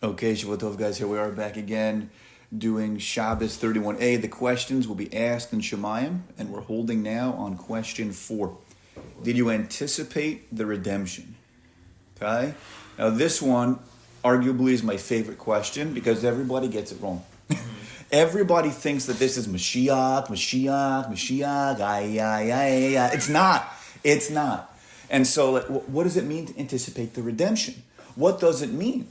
Okay, Shabbat Tov, guys. Here we are back again doing Shabbos 31a. The questions will be asked in Shamayim, and we're holding now on question 4. Did you anticipate the redemption? Okay? Now this one arguably is my favorite question because everybody gets it wrong. Everybody thinks that this is Mashiach. It's not. And so what does it mean to anticipate the redemption? What does it mean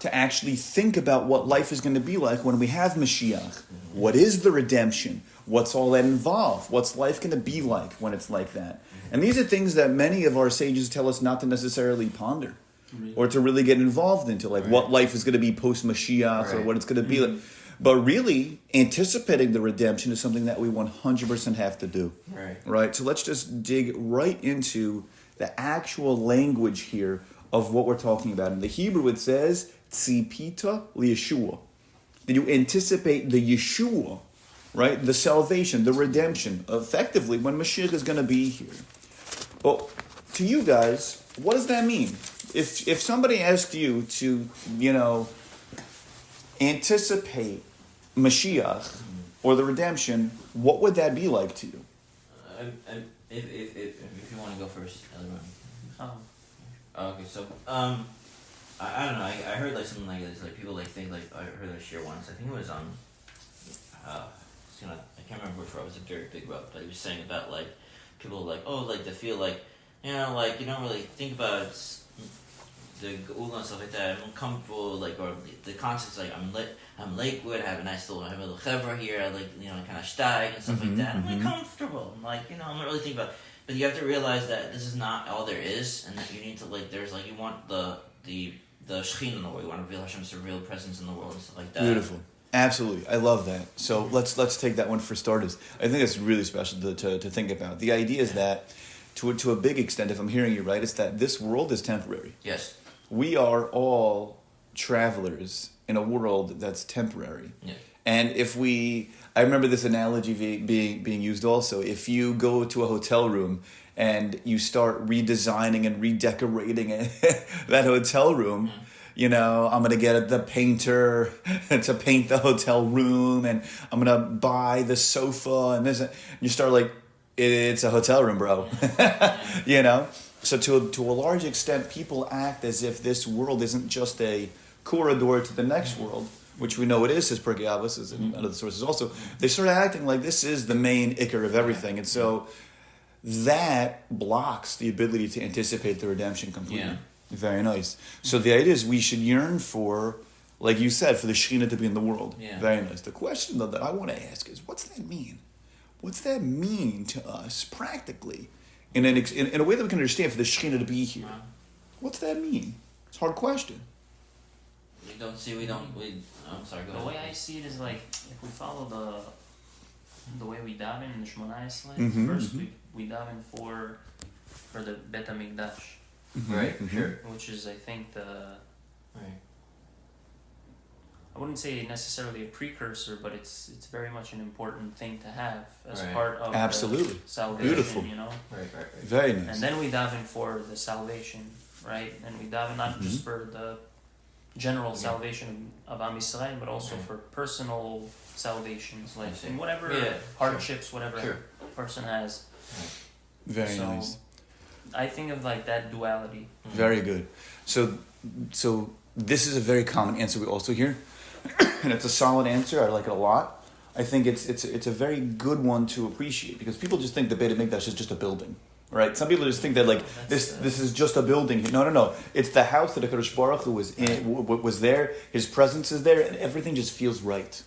to actually think about what life is going to be like when we have Mashiach? What is the redemption? What's all that involved? What's life going to be like when it's like that? And these are things that many of our sages tell us not to necessarily ponder or to really get involved into, like what life is going to be post-Mashiach or what it's going to be like. But really, anticipating the redemption is something that we 100% have to do. Right? So let's just dig right into the actual language here of what we're talking about. In the Hebrew, it says, Tzipita liyeshua. Did you anticipate the Yeshua, right? The salvation, the redemption, effectively, when Mashiach is going to be here. Well, to you guys, what does that mean? If somebody asked you to, anticipate Mashiach or the redemption, what would that be like to you? If you want to go first, okay, so I don't know. I heard like something like this. Like people like think like I heard a shiur once. I think it was on. I can't remember which one. It was a very big book, but he was saying about like people like they feel like you don't really think about the geula and stuff like that. I'm uncomfortable or the concepts like I'm Lakewood. I have a nice little chevra here. I kind of steig and stuff like that. I'm comfortable. I'm I'm not really thinking about it. But you have to realize that this is not all there is, and that you need to you want the Shekhinah in the world. You want to reveal Hashem's real presence in the world and stuff like that. Beautiful. Absolutely. I love that. So let's take that one for starters. I think it's really special to think about. The idea is that, to a big extent, if I'm hearing you right, it's that this world is temporary. Yes. We are all travelers in a world that's temporary. Yeah. And I remember this analogy being used also. If you go to a hotel room and you start redesigning and redecorating that hotel room, I'm going to get the painter to paint the hotel room, and I'm going to buy the sofa and this. And you start it's a hotel room, bro. So to a large extent, people act as if this world isn't just a corridor to the next world, which we know it is, as per Gavos, as in other sources also. They start acting like this is the main ikar of everything. And so that blocks the ability to anticipate the redemption completely. Yeah. Very nice. So the idea is we should yearn for, like you said, for the Shekhinah to be in the world. Yeah. Very nice. The question, though, that I want to ask is, what's that mean? What's that mean to us practically? In a way that we can understand for the Shekhinah to be here. What's that mean? It's a hard question. I'm sorry, go ahead. The way I see it is if we follow the way we daven in the Shmoneh Esrei, first we daven for the Bet HaMikdash. Right, sure. Which is, I think, Right. I wouldn't say necessarily a precursor, but it's very much an important thing to have as part of Absolutely. The salvation. Beautiful. Right. Very nice. And then we daven for the salvation, right? And we daven not just for the general salvation of Am Yisrael, but also for personal salvations, in whatever hardships, whatever a person has. Very nice. I think of that duality. Very good. So this is a very common answer we also hear, and it's a solid answer. I like it a lot. I think it's a very good one to appreciate because people just think the Beit HaMikdash is just a building, right? Some people just think that this is just a building. No. It's the house that the Kadosh Baruch Hu was there. His presence is there, and everything just feels right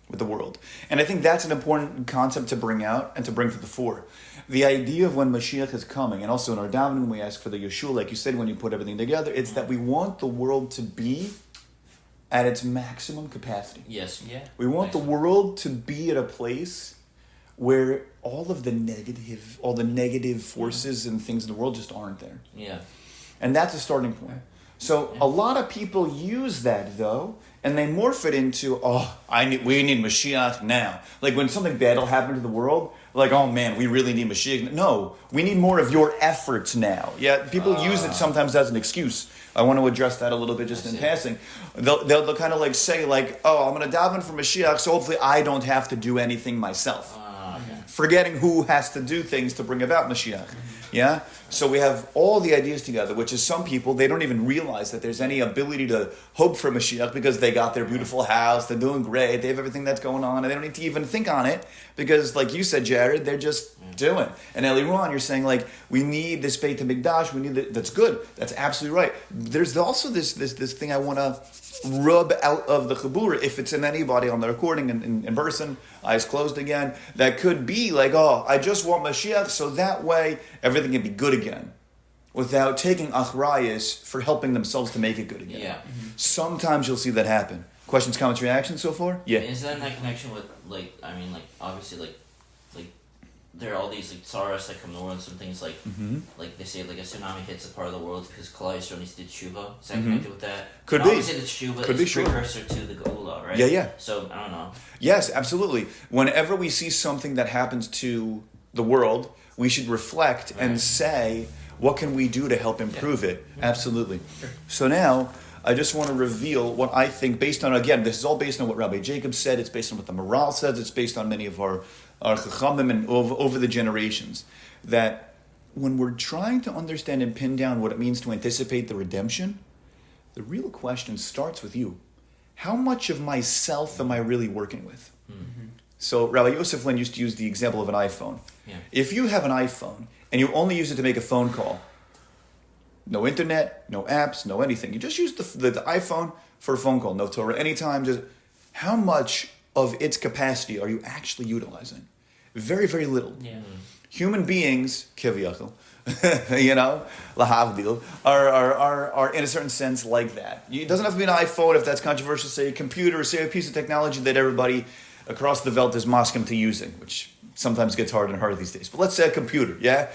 with the world. And I think that's an important concept to bring out and to bring to the fore. The idea of when Mashiach is coming, and also in our davening we ask for the Yeshua, like you said, when you put everything together, it's that we want the world to be at its maximum capacity. Yes. Yeah. We want the world to be at a place where all the negative forces and things in the world just aren't there. Yeah. And that's a starting point. So a lot of people use that though, and they morph it into, we need Mashiach now. Like when something bad will happen to the world, like, oh man, we really need Mashiach. No, we need more of your efforts now. Yeah, people use it sometimes as an excuse. I want to address that a little bit just in passing. They'll kind of like say like, oh, I'm going to daven for Mashiach, so hopefully I don't have to do anything myself. Forgetting who has to do things to bring about Mashiach. Yeah? So we have all the ideas together, which is some people, they don't even realize that there's any ability to hope for Mashiach because they got their beautiful house, they're doing great, they have everything that's going on, and they don't need to even think on it because, like you said, Jared, they're just doing. And Eliran, you're saying, like, we need this Beit HaMikdash, we need that's good. That's absolutely right. There's also this thing I want to rub out of the Chabura, if it's in anybody on the recording in person, eyes closed again, that could be like, oh, I just want Mashiach so that way everything can be good again, without taking achrayus for helping themselves to make it good again. Yeah. Sometimes you'll see that happen. Questions, comments, reactions so far? Yeah. Is that in that connection with, like, I mean, like, obviously, like there are all these, like, tsaras that come to the world, and some things, like, like, they say, like, a tsunami hits a part of the world because Klal Yisrael needs to do tshuva. Is that connected with that? Could and be. Obviously, the tshuva Could is be, precursor to the Geula, right? Yeah. So, I don't know. Yes, absolutely. Whenever we see something that happens to the world, we should reflect and say, what can we do to help improve it? Absolutely. So now, I just want to reveal what I think, based on, again, this is all based on what Rabbi Jacob said, it's based on what the Maral says, it's based on many of our Chachamim and over the generations, that when we're trying to understand and pin down what it means to anticipate the redemption, the real question starts with you. How much of myself am I really working with? So Rabbi Yosef Lin used to use the example of an iPhone. Yeah. If you have an iPhone and you only use it to make a phone call, no internet, no apps, no anything, you just use the iPhone for a phone call, no Torah, anytime, just how much of its capacity are you actually utilizing? Very, very little. Yeah. Human beings, kiviyachal, lahavdil, are in a certain sense like that. It doesn't have to be an iPhone if that's controversial, say a computer, say a piece of technology that everybody across the Welt is maskim to using, which sometimes gets harder and harder these days. But let's say a computer, yeah?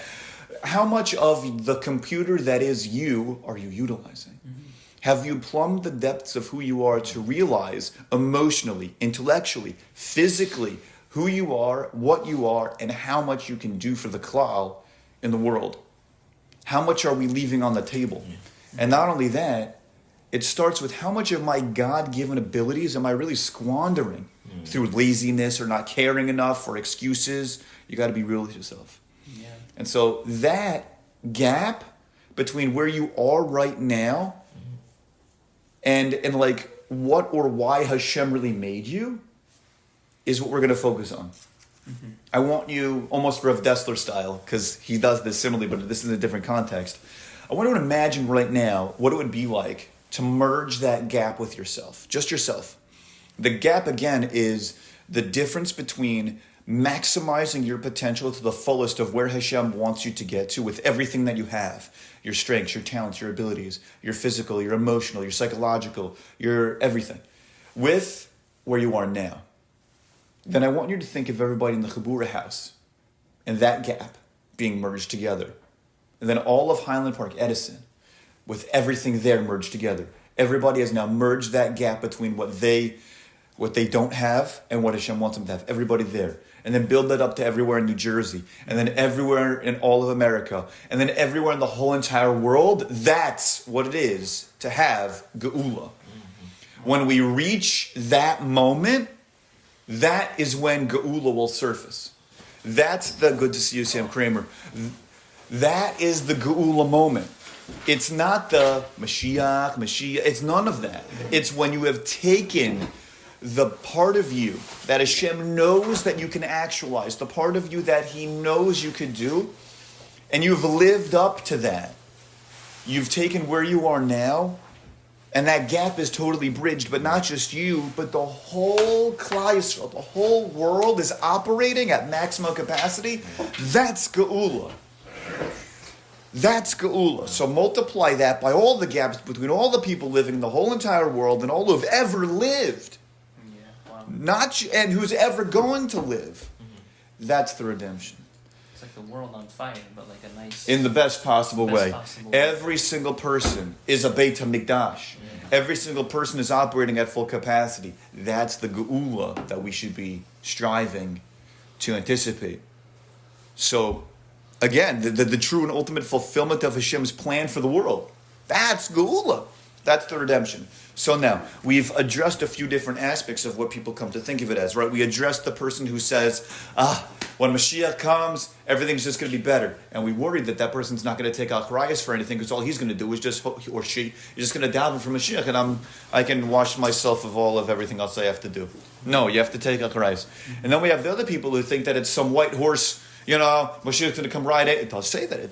How much of the computer that is you are you utilizing? Have you plumbed the depths of who you are to realize emotionally, intellectually, physically, who you are, what you are, and how much you can do for the klal in the world? How much are we leaving on the table? And not only that, it starts with how much of my God-given abilities am I really squandering through laziness or not caring enough or excuses? You got to be real with yourself. Yeah. And so that gap between where you are right now and like what or why Hashem really made you is what we're going to focus on. I want you, almost Rav Dessler style, because he does this similarly, but this is a different context. I want you to imagine right now what it would be like to merge that gap with yourself, just yourself. The gap, again, is the difference between maximizing your potential to the fullest of where Hashem wants you to get to with everything that you have. Your strengths, your talents, your abilities, your physical, your emotional, your psychological, your everything. With where you are now. Then I want you to think of everybody in the Chabura House and that gap being merged together. And then all of Highland Park, Edison, with everything there merged together. Everybody has now merged that gap between what they don't have and what Hashem wants them to have. Everybody there. And then build that up to everywhere in New Jersey. And then everywhere in all of America. And then everywhere in the whole entire world. That's what it is to have Geula. When we reach that moment, that is when Geula will surface. That's the, good to see you, Sam Kramer. That is the Geula moment. It's not the Mashiach, it's none of that. It's when you have taken the part of you that Hashem knows that you can actualize, the part of you that He knows you could do, and you've lived up to that. You've taken where you are now, and that gap is totally bridged, but not just you, but the whole Klal Yisrael, the whole world is operating at maximum capacity. That's Geula. That's Geula. So multiply that by all the gaps between all the people living in the whole entire world and all who have ever lived. And who's ever going to live. That's the redemption. It's like the world on fire, but like a nice... In the best possible way. Possible Every single person is a Beit HaMikdash. Every single person is operating at full capacity. That's the geula that we should be striving to anticipate. So, again, the true and ultimate fulfillment of Hashem's plan for the world. That's geula. That's the redemption. So now, we've addressed a few different aspects of what people come to think of it as, right? We addressed the person who says, when Mashiach comes, everything's just going to be better. And we worry that person's not going to take achrayus for anything, because all he's going to do is he or she is just going to daven for Mashiach, and I can wash myself of all of everything else I have to do. No, you have to take achrayus. And then we have the other people who think that it's some white horse, Mashiach's going to come ride it. It does say that.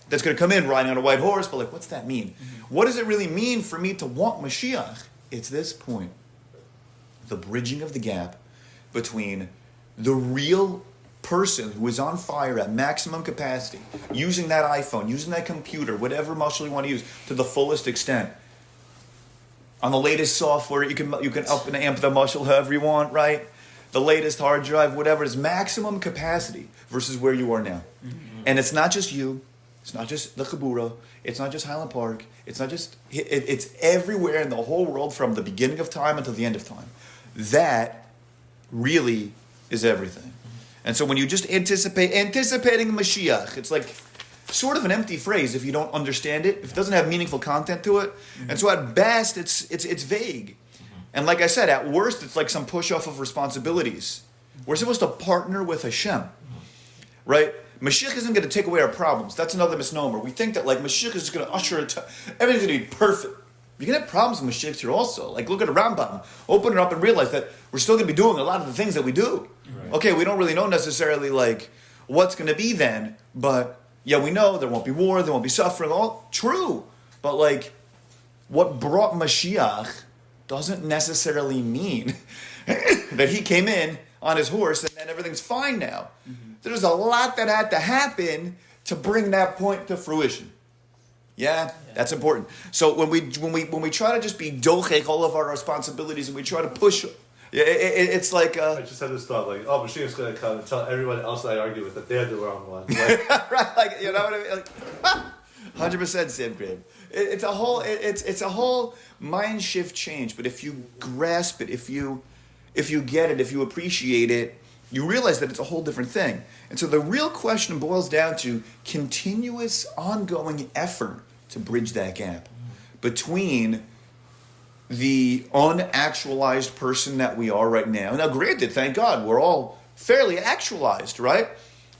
That's going to come in riding on a white horse, but what's that mean? What does it really mean for me to want Mashiach? It's this point. The bridging of the gap between the real person who is on fire at maximum capacity, using that iPhone, using that computer, whatever muscle you want to use, to the fullest extent. On the latest software, you can up and amp the muscle however you want, right? The latest hard drive, whatever, is maximum capacity versus where you are now. And it's not just you. It's not just the Chabura. It's not just Highland Park. It's not just... It's everywhere in the whole world from the beginning of time until the end of time. That really is everything. And so when you just anticipating Mashiach, it's like sort of an empty phrase if you don't understand it, if it doesn't have meaningful content to it. And so at best, it's vague. And like I said, at worst, it's like some push-off of responsibilities. We're supposed to partner with Hashem, right? Mashiach isn't going to take away our problems. That's another misnomer. We think that Mashiach is going to usher it to... Everything's going to be perfect. You can have problems with Mashiach here also. Look at a Rambam. Open it up and realize that we're still going to be doing a lot of the things that we do. Right. Okay, we don't really know necessarily what's going to be then, but yeah, we know there won't be war, there won't be suffering. All true. But what brought Mashiach doesn't necessarily mean that he came in on his horse and then everything's fine now. There's a lot that had to happen to bring that point to fruition. Yeah, that's important. So when we try to just be dochek all of our responsibilities and we try to push, it's like I just had this thought, Mashiach's going to come and tell everyone else that I argue with that they're the wrong one. Right, you know what I mean? 100% Sam Graham. It's a whole mind shift change. But if you grasp it, if you get it, if you appreciate it, you realize that it's a whole different thing. And so the real question boils down to continuous, ongoing effort to bridge that gap between the unactualized person that we are right now. Now, granted, thank God, we're all fairly actualized, right?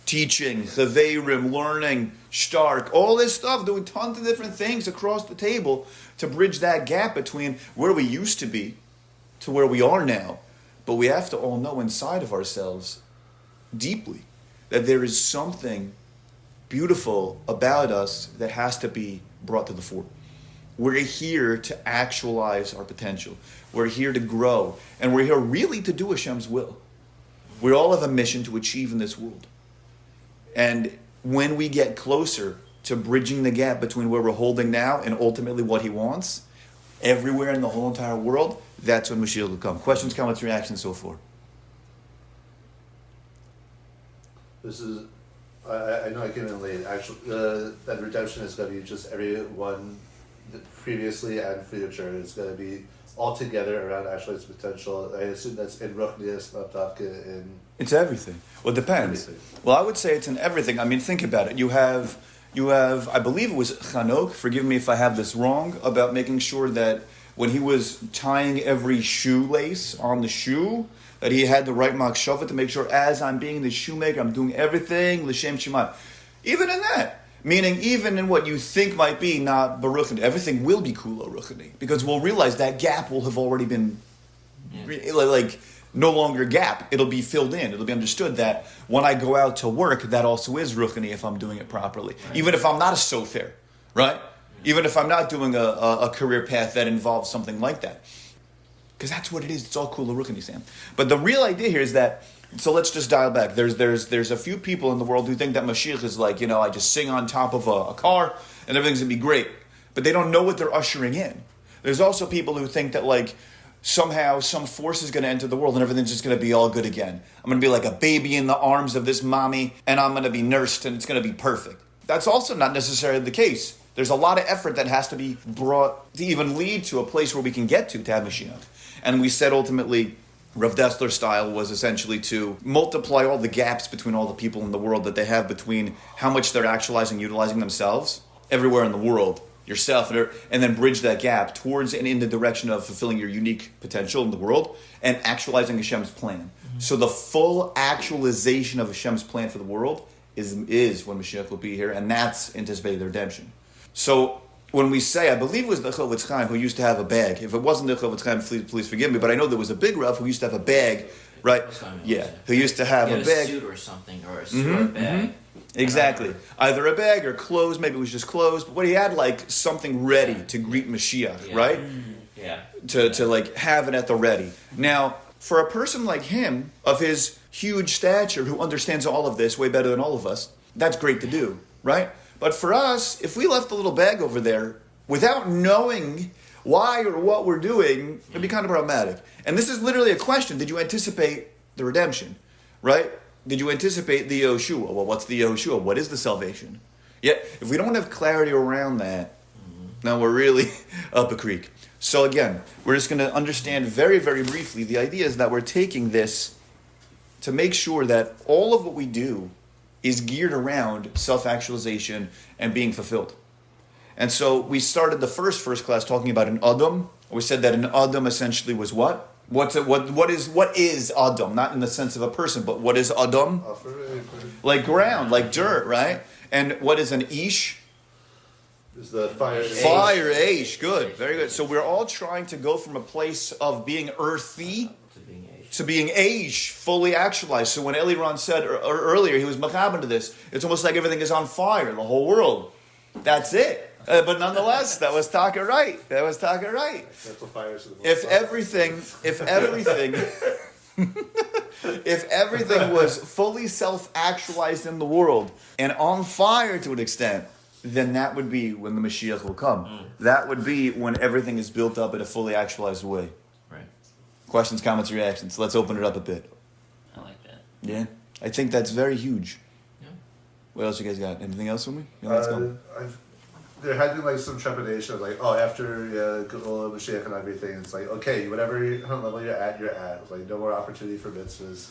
Teaching, chaveirim, learning, stark, all this stuff, doing tons of different things across the table to bridge that gap between where we used to be to where we are now. But we have to all know inside of ourselves deeply that there is something beautiful about us that has to be brought to the fore. We're here to actualize our potential. We're here to grow. And we're here really to do Hashem's will. We all have a mission to achieve in this world. And when we get closer to bridging the gap between where we're holding now and ultimately what He wants, everywhere in the whole entire world, that's when Mashiach will come. Questions, comments, reactions, so forth. This is, I know I came in late. Actually, that redemption is going to be just everyone previously and future. It's going to be all together around actually its potential. I assume that's in Ruchnias, not in... It's everything. Well, it depends. Everything. Well, I would say it's in everything. I mean, think about it. You have, I believe it was Chanok, forgive me if I have this wrong, about making sure that when he was tying every shoelace on the shoe, that he had the right machshava to make sure as I'm being the shoemaker, I'm doing everything l'shem Shemayim. Even in that. Meaning, even in what you think might be not baruchani, everything will be kulo ruchani. Because we'll realize that gap will have already been, no longer gap. It'll be filled in. It'll be understood that when I go out to work, that also is ruchani if I'm doing it properly. Right. Even if I'm not a sofer, right? Even if I'm not doing a career path that involves something like that. Because that's what it is. It's all kulo ruchani, Sam. But the real idea here is that, so let's just dial back. There's a few people in the world who think that Mashiach is I just sing on top of a car and everything's going to be great. But they don't know what they're ushering in. There's also people who think that somehow some force is going to enter the world and everything's just going to be all good again. I'm going to be like a baby in the arms of this mommy and I'm going to be nursed and it's going to be perfect. That's also not necessarily the case. There's a lot of effort that has to be brought to even lead to a place where we can get to have Mashiach. And we said ultimately, Rav Dessler's style was essentially to multiply all the gaps between all the people in the world that they have between how much they're actualizing, utilizing themselves everywhere in the world, yourself, and then bridge that gap towards and in the direction of fulfilling your unique potential in the world and actualizing Hashem's plan. Mm-hmm. So the full actualization of Hashem's plan for the world is when Mashiach will be here, and that's anticipating the redemption. So when we say, I believe it was the Chofetz Chaim who used to have a bag. If it wasn't the Chofetz Chaim, please forgive me, but I know there was a big Rav who used to have a bag, right? Yeah, who used to have a bag. A suit or something, or a suit or a bag. Mm-hmm. Exactly. Either a bag or clothes, maybe it was just clothes, but he had like something ready to greet Mashiach, right? Yeah. To like have it at the ready. Now, for a person like him, of his huge stature, who understands all of this way better than all of us, that's great to do, right? But for us, if we left the little bag over there without knowing why or what we're doing, it'd be kind of problematic. And this is literally a question. Did you anticipate the redemption, right? Did you anticipate the Yehoshua? Well, what's the Yehoshua? What is the salvation? Yet, if we don't have clarity around that, now we're really up a creek. So again, we're just going to understand very, very briefly. The idea is that we're taking this to make sure that all of what we do is geared around self-actualization and being fulfilled. And so we started the first class talking about an Adam. We said that an Adam essentially was what? What is Adam? Not in the sense of a person, but what is Adam? Like ground, like dirt, right? And what is an Ish? Is the fire. Fire, Aish. Good, very good. So we're all trying to go from a place of being earthy to being Aish, fully actualized. So when Eliran said earlier, he was machaber to this, it's almost like everything is on fire, the whole world. That's it. But nonetheless, that was Taka right. That's what fire is. If everything was fully self-actualized in the world and on fire to an extent, then that would be when the Mashiach will come. That would be when everything is built up in a fully actualized way. Questions, comments, reactions. Let's open it up a bit. I like that. Yeah, I think that's very huge. Yeah. What else you guys got? Anything else for me? Yeah, let's go. There had been like some trepidation of like, after Mashiach and everything, it's like, okay, whatever level you're at. It's like no more opportunity for mitzvahs.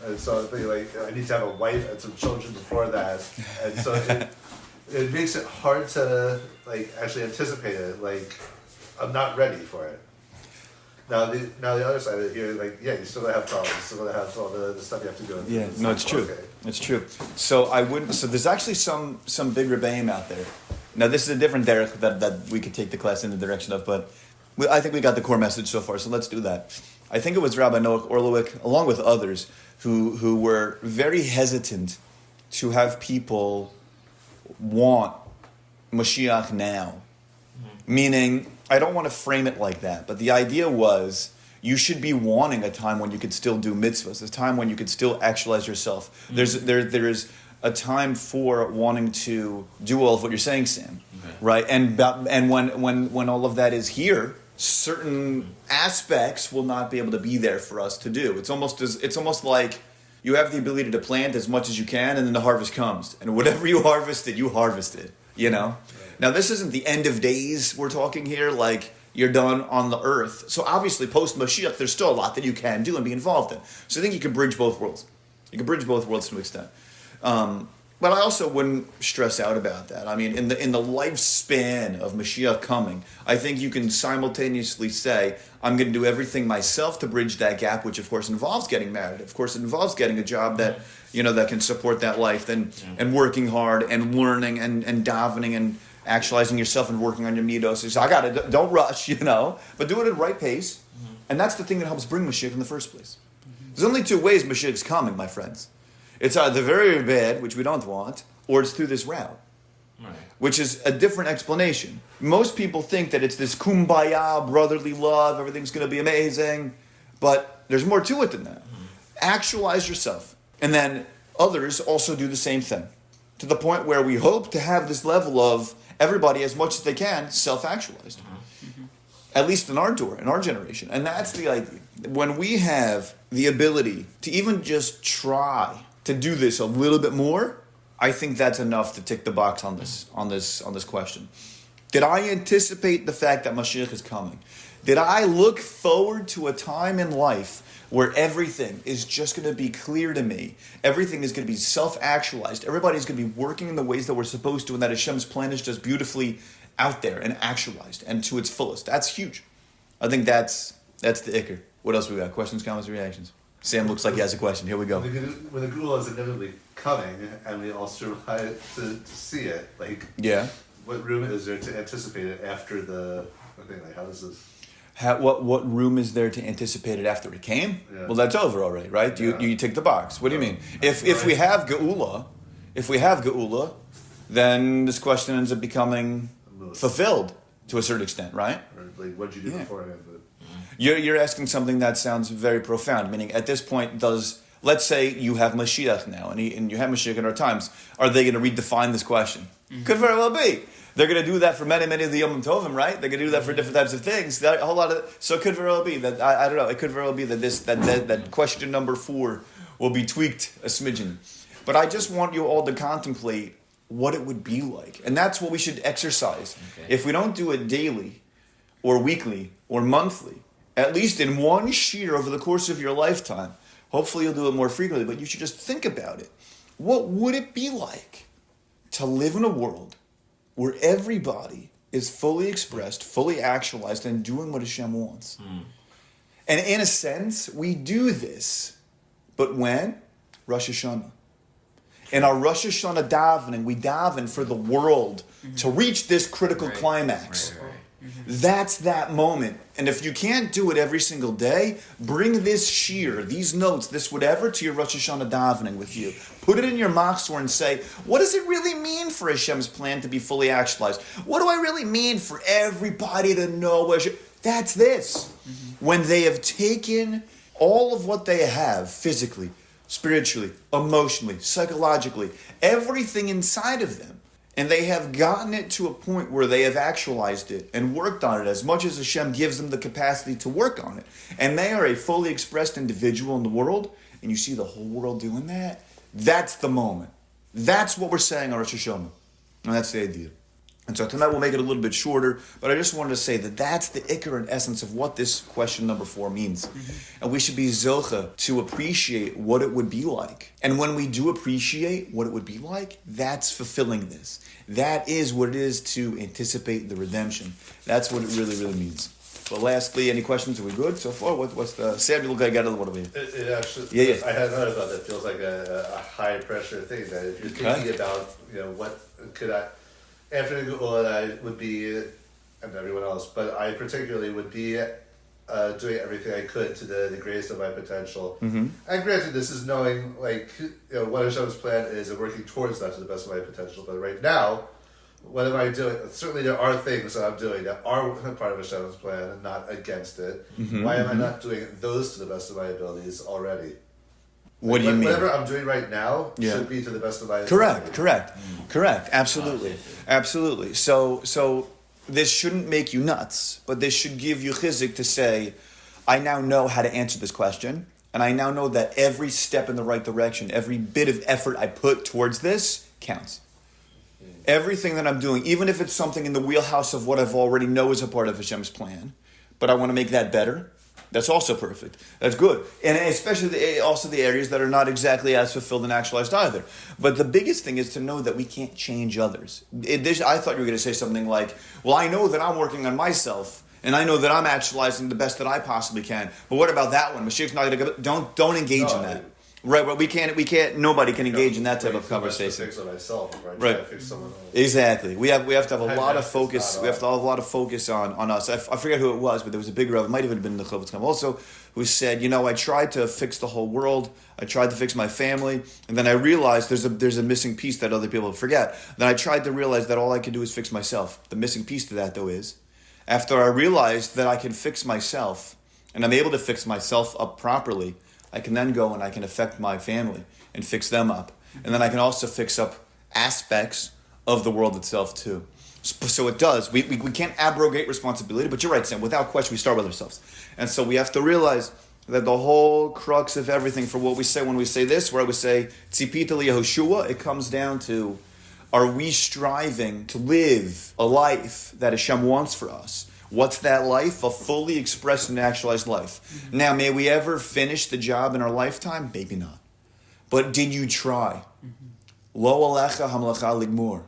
And so I think like I need to have a wife and some children before that. And so it makes it hard to like actually anticipate it. Like I'm not ready for it. Now the other side of it here, like, you still gonna have problems. You still gonna have all the stuff you have to go through. Yeah, no, it's true. Okay. It's true. So there's actually some big Rebbeim out there. Now this is a different derech that we could take the class in the direction of, but I think we got the core message so far. So let's do that. I think it was Rabbi Noach Orlowick, along with others, who were very hesitant to have people want Mashiach now, meaning. I don't want to frame it like that, but the idea was you should be wanting a time when you could still do mitzvahs, a time when you could still actualize yourself. Mm-hmm. There is a time for wanting to do all of what you're saying, Sam, right? And when all of that is here, certain aspects will not be able to be there for us to do. It's almost like you have the ability to plant as much as you can, and then the harvest comes, and whatever you harvested, you know. Now, this isn't the end of days we're talking here, like you're done on the earth. So obviously, post-Mashiach, there's still a lot that you can do and be involved in. So I think you can bridge both worlds. You can bridge both worlds to an extent. But I also wouldn't stress out about that. I mean, in the lifespan of Mashiach coming, I think you can simultaneously say, I'm going to do everything myself to bridge that gap, which of course involves getting married. Of course, it involves getting a job that can support that life, and working hard and learning and davening and actualizing yourself and working on your midos. So don't rush, but do it at the right pace. Mm-hmm. And that's the thing that helps bring Mashiach in the first place. Mm-hmm. There's only two ways Mashiach's coming, my friends. It's either very bad, which we don't want, or it's through this route, which is a different explanation. Most people think that it's this kumbaya, brotherly love, everything's going to be amazing, but there's more to it than that. Mm-hmm. Actualize yourself. And then others also do the same thing, to the point where we hope to have this level of everybody, as much as they can, self-actualized. Mm-hmm. at least in our generation. And that's the idea. When we have the ability to even just try to do this a little bit more, I think that's enough to tick the box on this question. Did I anticipate the fact that Mashiach is coming? Did I look forward to a time in life where everything is just going to be clear to me? Everything is going to be self-actualized. Everybody's going to be working in the ways that we're supposed to, and that Hashem's plan is just beautifully out there and actualized and to its fullest. That's huge. I think that's the ikr. What else we got? Questions, comments, reactions? Sam looks like he has a question. Here we go. When the Gula is inevitably coming, and we all survive to see it, like, what room is there to anticipate it after the thing? Like, how does this? What room is there to anticipate it after it came? Yeah. Well, that's over already, right? You tick the box. What do you mean? If we have Geula, then this question ends up becoming fulfilled to a certain extent, right? Or like, what did you do beforehand? You're asking something that sounds very profound. Meaning, at this point, let's say you have Mashiach now, and you have Mashiach in our times. Are they going to redefine this question? Mm-hmm. Could very well be. They're going to do that for many of the Yom Tovim, right? They're going to do that for different types of things. A whole lot of so it could very well be that I don't know. It could very well be that that question number 4 will be tweaked a smidgen. But I just want you all to contemplate what it would be like, and that's what we should exercise. Okay. If we don't do it daily, or weekly, or monthly, at least in one shiur over the course of your lifetime. Hopefully you'll do it more frequently, but you should just think about it. What would it be like to live in a world where everybody is fully expressed, fully actualized, and doing what Hashem wants? And in a sense, we do this, but when? Rosh Hashanah. In our Rosh Hashanah davening, we daven for the world to reach this critical climax. Right. That's that moment. And if you can't do it every single day, bring this shiur, these notes, this whatever, to your Rosh Hashanah davening with you. Put it in your machzor and say, what does it really mean for Hashem's plan to be fully actualized? What do I really mean for everybody to know? That's this. When they have taken all of what they have physically, spiritually, emotionally, psychologically, everything inside of them, and they have gotten it to a point where they have actualized it and worked on it as much as Hashem gives them the capacity to work on it. And they are a fully expressed individual in the world, and you see the whole world doing that. That's the moment. That's what we're saying on Rosh Hashanah. And that's the idea. And so tonight we'll make it a little bit shorter, but I just wanted to say that that's the ikr and essence of what this question number 4 means. And we should be zocha to appreciate what it would be like. And when we do appreciate what it would be like, that's fulfilling this. That is what it is to anticipate the redemption. That's what it really, really means. But lastly, any questions? Are we good so far? What's the... Sam, you look like I got a little bit. It actually... I had another thought that feels like a high pressure thing, that if you're thinking about, what could I... After the Geula, I would be, and everyone else, but I particularly would be doing everything I could to the greatest of my potential. And granted, this is knowing, what Hashem's plan is and working towards that to the best of my potential. But right now, what am I doing? Certainly there are things that I'm doing that are part of Hashem's plan and not against it. Why am I not doing those to the best of my abilities already? What do you mean? Whatever I'm doing right now should be to the best of my ability. Correct. Absolutely. So this shouldn't make you nuts, but this should give you chizik to say, I now know how to answer this question, and I now know that every step in the right direction, every bit of effort I put towards this counts. Everything that I'm doing, even if it's something in the wheelhouse of what I've already know is a part of Hashem's plan, but I want to make that better, that's also perfect. That's good. And especially also the areas that are not exactly as fulfilled and actualized either. But the biggest thing is to know that we can't change others. I thought you were going to say something like, well, I know that I'm working on myself, and I know that I'm actualizing the best that I possibly can. But what about that one? Mashiach's not going to... Don't engage in that. Right, but we can't. Nobody can engage in that type of conversation. Fix it myself, right? To fix someone else. Exactly. We have to have a lot of focus. We have to have a lot of focus on us. I forget who it was, but there was a big Rabbi. It might have been the Chavetz Chaim also, who said, I tried to fix the whole world. I tried to fix my family, and then I realized there's a missing piece that other people forget. Then I tried to realize that all I can do is fix myself. The missing piece to that, though, is after I realized that I can fix myself, and I'm able to fix myself up properly, I can then go and I can affect my family and fix them up. And then I can also fix up aspects of the world itself too. So it does. We can't abrogate responsibility, but you're right, Sam. Without question, we start with ourselves. And so we have to realize that the whole crux of everything for what we say when we say this, where I would say, Tzipita liYehoshua, it comes down to, are we striving to live a life that Hashem wants for us? What's that life? A fully expressed and actualized life. Mm-hmm. Now, may we ever finish the job in our lifetime? Maybe not. But did you try? Lo alecha hamlacha ligmur.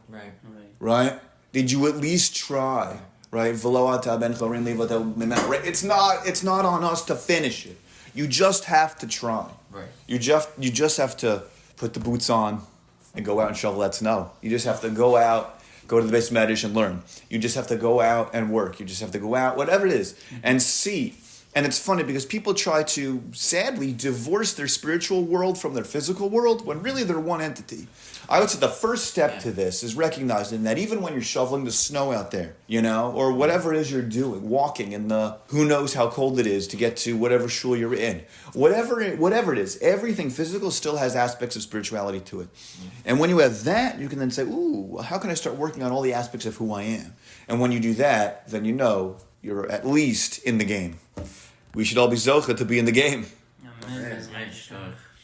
Right? Did you at least try? Right? It's not on us to finish it. You just have to try. Right. You just have to put the boots on and go out and shovel that snow. You just have to go out, go to the base medish and learn. You just have to go out and work. You just have to go out, whatever it is, and see. And it's funny because people try to, sadly, divorce their spiritual world from their physical world when really they're one entity. I would say the first step to this is recognizing that even when you're shoveling the snow out there, or whatever it is you're doing, walking in the who knows how cold it is to get to whatever shul you're in, whatever it is, everything physical still has aspects of spirituality to it. And when you have that, you can then say, ooh, how can I start working on all the aspects of who I am? And when you do that, then you're at least in the game. We should all be zocha to be in the game. Amen.